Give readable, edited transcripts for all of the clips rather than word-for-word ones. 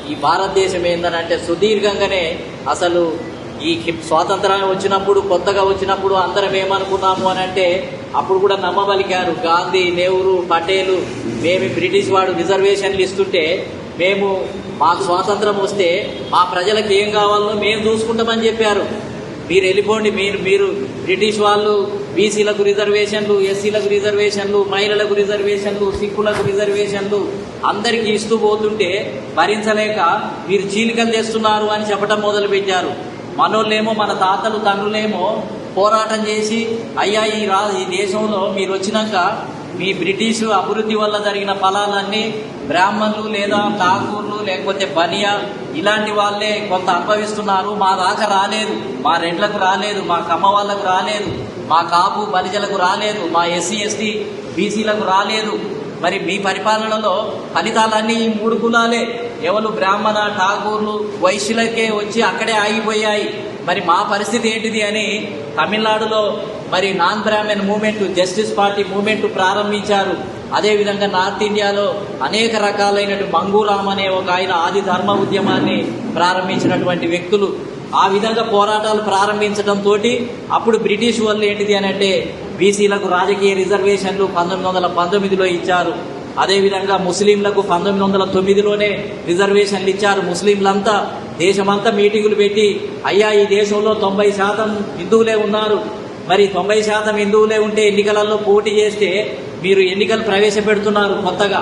ఈ భారతదేశం ఏందనంటే సుదీర్ఘంగానే అసలు ఈ స్వాతంత్రం వచ్చినప్పుడు కొత్తగా వచ్చినప్పుడు అందరం ఏమనుకున్నాము అని అంటే అప్పుడు కూడా నమ్మబలికారు గాంధీ, నెహ్రూ, పటేలు. మేము బ్రిటిష్ వాడు రిజర్వేషన్లు ఇస్తుంటే మాకు స్వాతంత్రం వస్తే మా ప్రజలకు ఏం కావాలో మేము చూసుకుంటామని చెప్పారు. మీరు వెళ్ళిపోండి, మీరు బ్రిటిష్ వాళ్ళు బీసీలకు రిజర్వేషన్లు, ఎస్సీలకు రిజర్వేషన్లు, మహిళలకు రిజర్వేషన్లు, సిక్కులకు రిజర్వేషన్లు అందరికీ ఇస్తూ పోతుంటే భరించలేక మీరు చీలికలు తెస్తున్నారు అని చెప్పడం మొదలుపెట్టారు. మనోళ్ళేమో, మన తాతలు తండ్రులేమో పోరాటం చేసి అయ్యా ఈ దేశంలో మీరు వచ్చినాక మీ బ్రిటిష్ అభివృద్ధి వల్ల జరిగిన ఫలాలన్నీ బ్రాహ్మణులు లేదా ఠాకూర్లు లేకపోతే బనియా ఇలాంటి వాళ్ళే కొంత అనుభవిస్తున్నారు. మా దాకా రాలేదు, మా రెడ్లకు రాలేదు, మా కమ్మ వాళ్ళకు రాలేదు, మా కాపు బలిజలకు రాలేదు, మా ఎస్సీ ఎస్టీ బీసీలకు రాలేదు. మరి మీ పరిపాలనలో ఫలితాలన్నీ ఈ 3 కులాలే, ఎవరు బ్రాహ్మణ, ఠాకూర్లు, వైశ్యులకే వచ్చి అక్కడే ఆగిపోయాయి. మరి మా పరిస్థితి ఏంటిది అని తమిళనాడులో మరి non Brahmin movement, justice party movement ప్రారంభించారు. అదేవిధంగా నార్త్ ఇండియాలో అనేక రకాలైనటువంటి మంగూరామ్ అనే ఒక ఆయన ఆది ధర్మ ఉద్యమాన్ని ప్రారంభించినటువంటి వ్యక్తులు. ఆ విధంగా పోరాటాలు ప్రారంభించడంతో అప్పుడు బ్రిటిష్ వాళ్ళు ఏంటిది అని అంటే బీసీలకు రాజకీయ రిజర్వేషన్లు 1919లో ఇచ్చారు. అదేవిధంగా ముస్లింలకు 1909లోనే రిజర్వేషన్లు ఇచ్చారు. ముస్లింలంతా దేశమంతా మీటింగులు పెట్టి అయ్యా ఈ దేశంలో 90% హిందువులే ఉన్నారు, మరి 90% హిందువులే ఉంటే ఎన్నికలలో పోటీ చేస్తే మీరు ఎన్నికలు ప్రవేశపెడుతున్నారు, కొత్తగా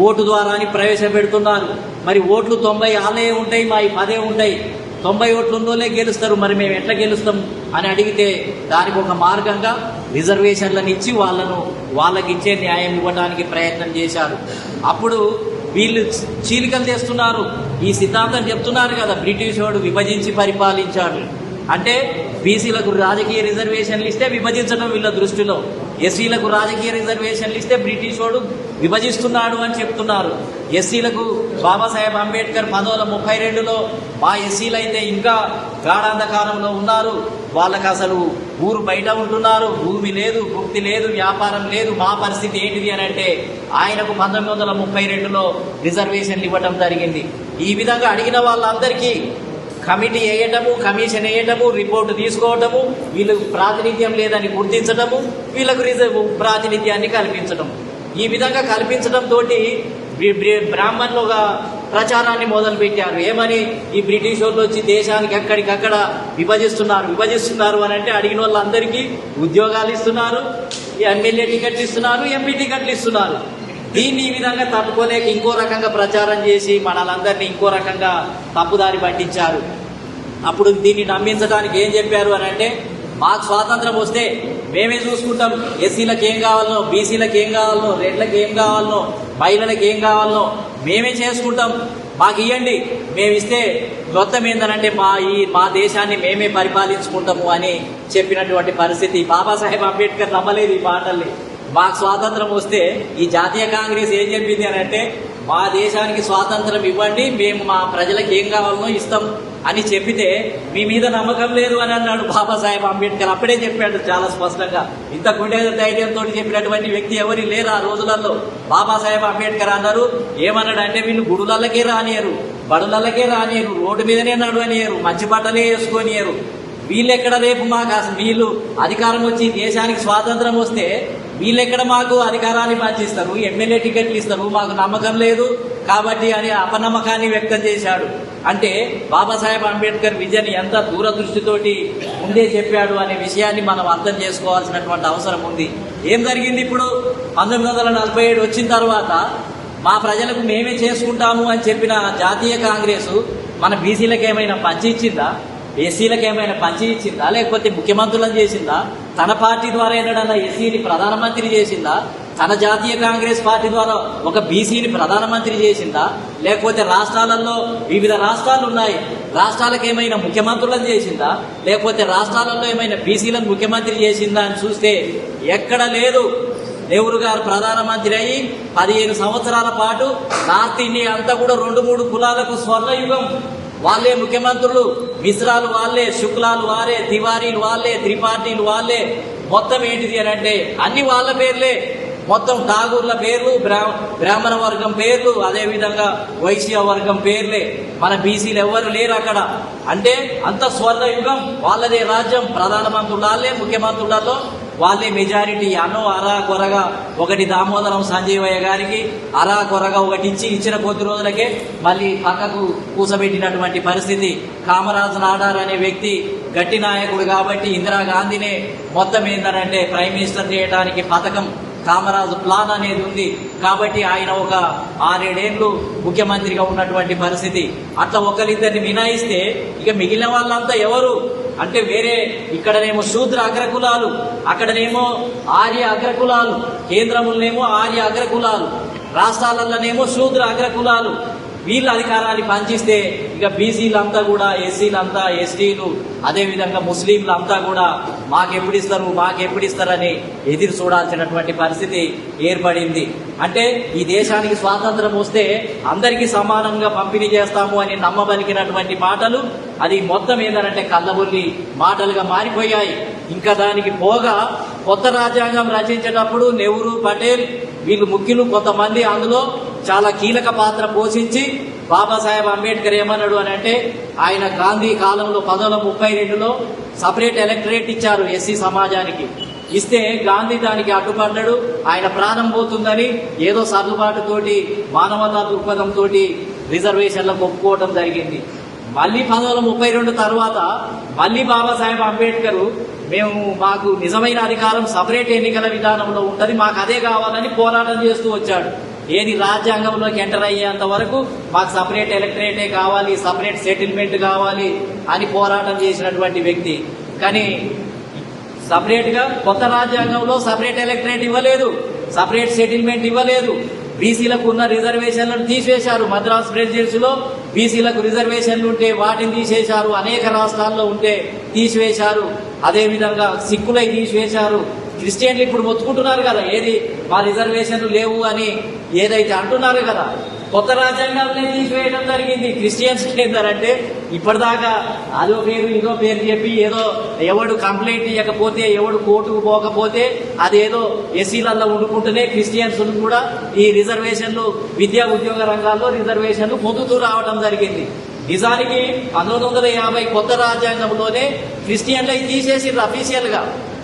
ఓటు ద్వారా ప్రవేశపెడుతున్నారు. మరి ఓట్లు 90 ఆలే ఉంటాయి, మా 10 ఉంటాయి, 90 ఓట్లు ఉన్నోళ్ళే గెలుస్తారు, మరి మేము ఎట్లా గెలుస్తాం అని అడిగితే దానికి ఒక మార్గంగా రిజర్వేషన్లను ఇచ్చి వాళ్ళకి ఇచ్చే న్యాయం ఇవ్వడానికి ప్రయత్నం చేశారు. అప్పుడు వీళ్ళు చీలికలు తెస్తున్నారు. ఈ సిద్ధాంతం చెప్తున్నారు కదా, బ్రిటిష్ వాడు విభజించి పరిపాలించాడు అంటే బీసీలకు రాజకీయ రిజర్వేషన్లు ఇస్తే విభజించడం వీళ్ళ దృష్టిలో, ఎస్సీలకు రాజకీయ రిజర్వేషన్లు ఇస్తే బ్రిటిష్ వాడు విభజిస్తున్నాడు అని చెప్తున్నారు. ఎస్సీలకు బాబాసాహెబ్ అంబేద్కర్ 1932లో మా ఎస్సీలు అయితే ఇంకా గాఢాంధకారంలో ఉన్నారు, వాళ్ళకి అసలు ఊరు బయట ఉంటున్నారు, భూమి లేదు, భుక్తి లేదు, వ్యాపారం లేదు, మా పరిస్థితి ఏంటిది అని అంటే ఆయనకు 1932లో రిజర్వేషన్లు ఇవ్వటం జరిగింది. ఈ విధంగా అడిగిన వాళ్ళందరికీ కమిటీ వేయటము, కమిషన్ వేయటము, రిపోర్టు తీసుకోవటము, వీళ్ళకు ప్రాతినిధ్యం లేదని గుర్తించటము, వీళ్ళకు ప్రాతినిధ్యాన్ని కల్పించటం. ఈ విధంగా కల్పించడంతో బ్రాహ్మణులుగా ప్రచారాన్ని మొదలుపెట్టారు. ఏమని, ఈ బ్రిటిష్ వాళ్ళు వచ్చి దేశానికి ఎక్కడికక్కడ విభజిస్తున్నారు అని అంటే అడిగిన వాళ్ళందరికీ ఉద్యోగాలు ఇస్తున్నారు, ఎమ్మెల్యే టికెట్లు ఇస్తున్నారు, ఎంపీ టికెట్లు ఇస్తున్నారు. దీన్ని ఈ విధంగా తట్టుకోలేక ఇంకో రకంగా ప్రచారం చేసి మనలందరినీ ఇంకో రకంగా తప్పుదారి పట్టించారు. అప్పుడు దీన్ని నమ్మించడానికి ఏం చెప్పారు అని అంటే మాకు స్వాతంత్రం వస్తే మేమే చూసుకుంటాం, ఎస్సీలకు ఏం కావాలనో, బీసీలకు ఏం కావాలనో, రెడ్లకు ఏం కావాలనో, మహిళలకు ఏం కావాలనో మేమే చేసుకుంటాం, మాకు ఇవ్వండి, మేమిస్తే మొత్తం ఏందనంటే మా దేశాన్ని మేమే పరిపాలించుకుంటాము అని చెప్పినటువంటి పరిస్థితి. బాబాసాహెబ్ అంబేద్కర్ నమ్మలేదు ఈ మాటల్ని. మాకు స్వాతంత్రం వస్తే ఈ జాతీయ కాంగ్రెస్ ఏం చెప్పింది అని అంటే మా దేశానికి స్వాతంత్రం ఇవ్వండి, మేము మా ప్రజలకు ఏం కావాలనో ఇస్తాం అని చెప్పితే మీ మీద నమ్మకం లేదు అని అన్నాడు బాబాసాహెబ్ అంబేద్కర్. అప్పుడే చెప్పాడు చాలా స్పష్టంగా. ఇంత గుండె ధైర్యంతో చెప్పినటువంటి వ్యక్తి ఎవరి లేరు ఆ రోజులలో. బాబాసాహెబ్ అంబేద్కర్ అన్నారు, ఏమన్నాడు అంటే వీళ్ళు గుడులకే రానియరు, బడులకే రానియరు, రోడ్డు మీదనే నడవనియరు, మంచి బట్టలే వేసుకొనియరు. వీళ్ళెక్కడ రేపు మాకు వీళ్ళు అధికారం వచ్చి దేశానికి స్వాతంత్రం వస్తే వీళ్ళెక్కడ మాకు అధికారాన్ని పంచిస్తారు, ఎమ్మెల్యే టికెట్లు ఇస్తారు, మాకు నమ్మకం లేదు కాబట్టి అని అపనమ్మకాన్ని వ్యక్తం చేశాడు. అంటే బాబాసాహెబ్ అంబేద్కర్ విజన్ ఎంత దూరదృష్టితోటి ముందే చెప్పాడు అనే విషయాన్ని మనం అర్థం చేసుకోవాల్సినటువంటి అవసరం ఉంది. ఏం జరిగింది ఇప్పుడు 1947 వచ్చిన తర్వాత మా ప్రజలకు మేమే చేసుకుంటాము అని చెప్పిన జాతీయ కాంగ్రెస్ మన బీసీలకు ఏమైనా పంచి ఇచ్చిందా, ఎస్సీలకు ఏమైనా పంచి ఇచ్చిందా, లేకపోతే ముఖ్యమంత్రులను చేసిందా, తన పార్టీ ద్వారా ఏదైనా ఎస్సీని ప్రధానమంత్రి చేసిందా, తన జాతీయ కాంగ్రెస్ పార్టీ ద్వారా ఒక బీసీని ప్రధానమంత్రి చేసిందా, లేకపోతే రాష్ట్రాలలో వివిధ రాష్ట్రాలు ఉన్నాయి, రాష్ట్రాలకు ఏమైనా ముఖ్యమంత్రులను చేసిందా, లేకపోతే రాష్ట్రాలలో ఏమైనా బీసీలను ముఖ్యమంత్రి చేసిందా అని చూస్తే ఎక్కడ లేదు. నెహ్రూ గారు ప్రధానమంత్రి అయ్యి 15 సంవత్సరాల పాటు నార్త్ ఇండియా అంతా కూడా 2-3 కులాలకు స్వర్ణయుగం. వాళ్ళే ముఖ్యమంత్రులు, మిశ్రాలు వాళ్ళే, శుక్లాలు వారే, తివారీలు వాళ్ళే, త్రిపాఠీలు వాళ్ళే, మొత్తం ఏంటిది అని అంటే అన్ని వాళ్ళ పేర్లే. మొత్తం ఠాగూర్ల పేర్లు, బ్రాహ్మణ వర్గం పేర్లు, అదేవిధంగా వైశ్య వర్గం పేర్లే. మన బీసీలు ఎవరు లేరు అక్కడ. అంటే అంత స్వర్ణ యుగం, వాళ్ళదే రాజ్యం. ప్రధానమంత్రులాలే, ముఖ్యమంత్రులలో వాళ్ళే మెజారిటీ. అరా కొరగా ఒకటి దామోదరం సంజీవయ్య గారికి అరా కొరగా ఒకటి ఇచ్చిన కొద్ది రోజులకే మళ్ళీ పక్కకు కూసబెట్టినటువంటి పరిస్థితి. కామరాజ్ నాడార్ అనే వ్యక్తి గట్టి నాయకుడు కాబట్టి ఇందిరాగాంధీనే మొత్తం ఏంటంటే ప్రైమ్ మినిస్టర్ చేయడానికి పథకం కామరాజు ప్లాన్ అనేది ఉంది కాబట్టి ఆయన ఒక 6-7 ఏళ్ళు ముఖ్యమంత్రిగా ఉన్నటువంటి పరిస్థితి. అట్లా ఒకరిద్దరిని మినాయిస్తే ఇక మిగిలిన వాళ్ళంతా ఎవరు అంటే వేరే, ఇక్కడనేమో శూద్ర అగ్రకులాలు, అక్కడనేమో ఆర్య అగ్రకులాలు, కేంద్రములనేమో ఆర్య అగ్రకులాలు, రాష్ట్రాలలోనేమో శూద్ర అగ్రకులాలు. వీళ్ళ అధికారాన్ని పంచిస్తే ఇక బీసీలంతా కూడా, ఎస్సీలంతా, ఎస్టీలు, అదేవిధంగా ముస్లింలంతా కూడా మాకెప్పుడిస్తారని ఎదురు చూడాల్సినటువంటి పరిస్థితి ఏర్పడింది. అంటే ఈ దేశానికి స్వాతంత్రం వస్తే అందరికీ సమానంగా పంపిణీ చేస్తాము అని నమ్మబలికినటువంటి మాటలు అది మొత్తం ఏంటంటే కళ్ళబొల్లి మాటలుగా మారిపోయాయి. ఇంకా దానికి పోగా కొత్త రాజ్యాంగం రచించేటప్పుడు నెహ్రూ, పటేల్ వీళ్ళు ముఖ్యులు కొంతమంది అందులో చాలా కీలక పాత్ర పోషించి బాబాసాహెబ్ అంబేద్కర్ ఏమన్నాడు అని అంటే, ఆయన గాంధీ కాలంలో 1932లో సపరేట్ ఎలక్టరేట్ ఇచ్చారు ఎస్సీ సమాజానికి. ఇస్తే గాంధీ దానికి అడ్డుపడ్డాడు. ఆయన ప్రాణం పోతుందని ఏదో సర్దుబాటుతోటి మానవతా దృక్పథంతో రిజర్వేషన్లకు ఒప్పుకోవడం జరిగింది. మళ్ళీ 1932 తర్వాత మళ్ళీ బాబాసాహెబ్ అంబేద్కర్ మాకు నిజమైన అధికారం సపరేట్ ఎన్నికల విధానంలో ఉంటది, మాకు అదే కావాలని పోరాటం చేస్తూ వచ్చాడు. ఏది రాజ్యాంగంలోకి ఎంటర్ అయ్యేంత వరకు మాకు సపరేట్ ఎలక్టరేటే కావాలి, సపరేట్ సెటిల్మెంట్ కావాలి అని పోరాటం చేసినటువంటి వ్యక్తి. కానీ సపరేట్ గా కొత్త రాజ్యాంగంలో సపరేట్ ఎలక్టరేట్ ఇవ్వలేదు, సపరేట్ సెటిల్మెంట్ ఇవ్వలేదు. బీసీలకు ఉన్న రిజర్వేషన్లను తీసివేశారు. మద్రాస్ ప్రెసిడెన్సీలో బీసీలకు రిజర్వేషన్లు ఉంటే వాటిని తీసేశారు, అనేక రాష్ట్రాల్లో ఉంటే తీసివేశారు. అదేవిధంగా సిక్కులై తీసివేశారు. క్రిస్టియన్లు ఇప్పుడు మొత్తుకుంటున్నారు కదా, ఏది మా రిజర్వేషన్లు లేవు అని ఏదైతే అంటున్నారు కదా, కొత్త రాజ్యాంగాలనే తీసివేయడం జరిగింది. క్రిస్టియన్స్ ఏంటంటే ఇప్పటిదాకా అదో పేరు ఇదో పేరు చెప్పి ఏదో ఎవడు కంప్లైంట్ ఇవ్వకపోతే, ఎవడు కోర్టుకు పోకపోతే అదేదో ఎస్సీలలో ఉండుకుంటూనే క్రిస్టియన్స్ కూడా ఈ రిజర్వేషన్లు విద్యా ఉద్యోగ రంగాల్లో రిజర్వేషన్లు పొందుతూ రావడం జరిగింది. నిజానికి 1950 కొత్త రాజ్యాంగంలోనే క్రిస్టియన్లు తీసేసిండ్రు అఫీషియల్ గా.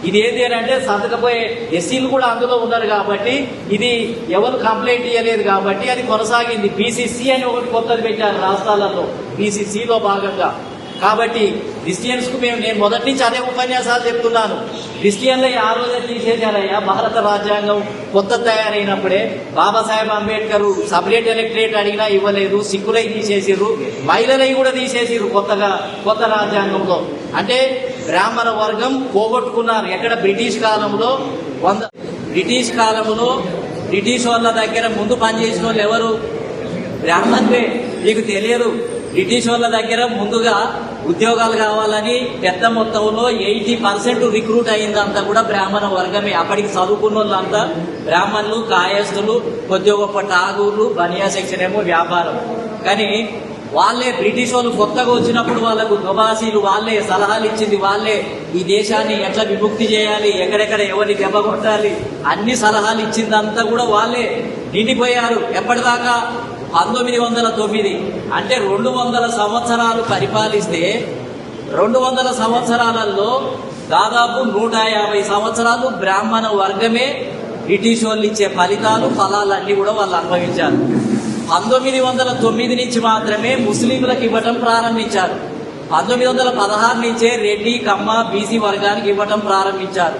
ఇది ఏంటి అని అంటే సంతకపోయే ఎస్సీలు కూడా అందులో ఉన్నారు కాబట్టి ఇది ఎవరు కంప్లైంట్ ఇవ్వలేదు కాబట్టి అది కొనసాగింది. బీసీసీ అని ఒకటి కొత్తది పెట్టారు రాష్ట్రాలలో, బీసీసీలో భాగంగా. కాబట్టి క్రిస్టియన్స్ కు నేను మొదటి నుంచి అదే ఉపన్యాసాలు చెప్తున్నాను. క్రిస్టియన్లు ఆ రోజే తీసేశారయ్యా. భారత రాజ్యాంగం కొత్త తయారైనప్పుడే బాబాసాహెబ్ అంబేద్కర్ సపరేట్ ఎలక్టరేట్ అడిగినా ఇవ్వలేదు, సిక్కులై తీసేసిర్రు, మహిళలై కూడా తీసేసిర్రు కొత్త రాజ్యాంగంలో. అంటే బ్రాహ్మణ వర్గం పోగొట్టుకున్నారు. ఎక్కడ బ్రిటిష్ కాలంలో బ్రిటిష్ వాళ్ళ దగ్గర ముందు పనిచేసిన వాళ్ళు ఎవరు? బ్రాహ్మణులే. మీకు తెలియదు, బ్రిటిష్ వాళ్ళ దగ్గర ముందుగా ఉద్యోగాలు కావాలని పెద్ద మొత్తంలో 80% రిక్రూట్ అయిందంతా కూడా బ్రాహ్మణ వర్గమే. అప్పటికి చదువుకున్న వాళ్ళంతా బ్రాహ్మణులు, కాయస్థులు, కొద్దిగా గొప్ప ఠాగూర్లు, బనియా సెక్షన్ ఏమో వ్యాపారం. కానీ వాళ్ళే బ్రిటిష్ వాళ్ళు కొత్తగా వచ్చినప్పుడు వాళ్ళకు దుబాసీలు వాళ్ళే సలహాలు ఇచ్చింది, వాళ్ళే ఈ దేశాన్ని ఎట్లా విముక్తి చేయాలి, ఎక్కడెక్కడ ఎవరిని దెబ్బ కొట్టాలి, అన్ని సలహాలు ఇచ్చిందంతా కూడా వాళ్ళే నిండిపోయారు. ఎప్పటిదాకా 1909 అంటే 200 సంవత్సరాలు పరిపాలిస్తే 200 సంవత్సరాలలో దాదాపు 150 సంవత్సరాలు బ్రాహ్మణ వర్గమే బ్రిటిష్ వాళ్ళు ఇచ్చే ఫలాలన్నీ కూడా వాళ్ళు అనుభవించారు. 1909 నుంచి మాత్రమే ముస్లింలకు ఇవ్వటం ప్రారంభించారు. 1916 నుంచే రెడ్డి, కమ్మ, బీసీ వర్గానికి ఇవ్వటం ప్రారంభించారు.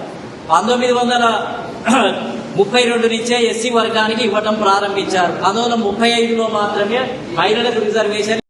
1932 నుంచే ఎస్సీ వర్గానికి ఇవ్వటం ప్రారంభించారు. 1935లో మాత్రమే మహిళలకు రిజర్వేషన్